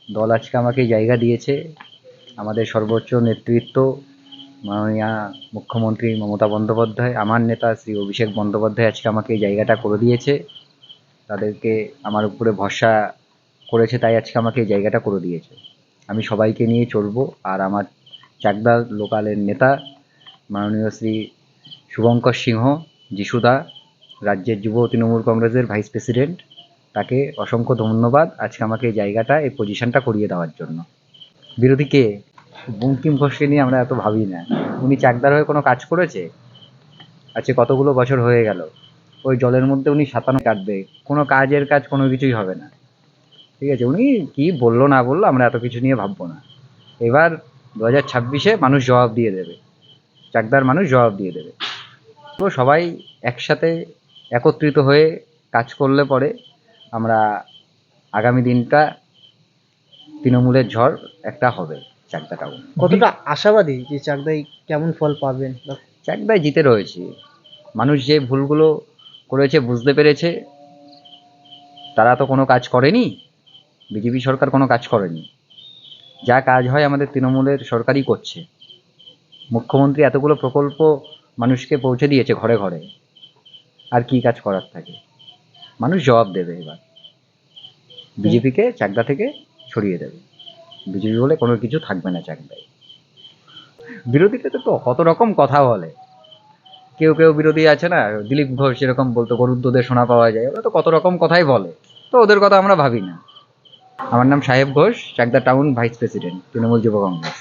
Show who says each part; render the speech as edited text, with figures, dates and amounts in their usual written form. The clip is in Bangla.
Speaker 1: দল আজকে আমাকে এই জায়গা দিয়েছে। আমাদের সর্বোচ্চ নেতৃত্ব মাননীয়া মুখ্যমন্ত্রী মমতা বন্দ্যোপাধ্যায়, আমার নেতা শ্রী অভিষেক বন্দ্যোপাধ্যায় আজকে আমাকে এই জায়গাটা করে দিয়েছে। তাদেরকে আমার উপরে ভরসা করেছে, তাই আজকে আমাকে এই জায়গাটা করে দিয়েছে। আমি সবাইকে নিয়ে চলবো। আর আমার চাকদা লোকালের নেতা মাননীয় শ্রী শুভঙ্কর সিংহ যিশুদা, রাজ্যের যুব তৃণমূল কংগ্রেসের ভাইস প্রেসিডেন্ট, তাকে অসংখ্য ধন্যবাদ আজকে আমাকে এই জায়গাটা, এই পজিশনটা করিয়ে দেওয়ার জন্য। বিরোধী কে? বঙ্কিম ঘোষকে নিয়ে আমরা এত ভাবি না। উনি চাকদার হয়ে কোনো কাজ করেছে? আজকে কতগুলো বছর হয়ে গেল, ওই জলের মধ্যে উনি সাঁতানো কাটবে, কোনো কাজের কাজ কোনো কিছুই হবে না। ঠিক আছে, উনি কি বললো না বললো আমরা এত কিছু নিয়ে ভাববো না। এবার 2026-এ মানুষ জবাব দিয়ে দেবে, চাকদার মানুষ জবাব দিয়ে দেবে। তো সবাই একসাথে একত্রিত হয়ে কাজ করলে পরে আমরা আগামী দিনটা তৃণমূলের ঝড় একটা হবে চাকদা টাউন।
Speaker 2: কতটা আশাবাদী যে চাকদাই কেমন ফল পাবেন?
Speaker 1: চাকদায় জিতে রয়েছে। মানুষ যে ভুলগুলো করেছে বুঝতে পেরেছে। তারা তো কোনো কাজ করেনি, বিজেপি সরকার কোনো কাজ করেনি। যা কাজ হয় আমাদের তৃণমূলের সরকারই করছে। মুখ্যমন্ত্রী এতগুলো প্রকল্প মানুষকে পৌঁছে দিয়েছে ঘরে ঘরে, আর কি কাজ করার থাকে? মানুষ জবাব দেবে এবার, বিজেপিকে চাকদা থেকে সরিয়ে দেবে। বিজেপি বলে কোনো কিছু থাকবে না চাকদায়। বিরোধীতে তো কত রকম কথা বলে। কেউ কেউ বিরোধী আছে না, দিলীপ ঘোষ এরকম বলতো গরুর দুধে সোনা পাওয়া যায়, ওরা তো কত রকম কথাই বলে। তো ওদের কথা আমরা ভাবি না। আমার নাম Saheb Ghosh, Chakdah town vice president, Trinamool যুব কংগ্রেস।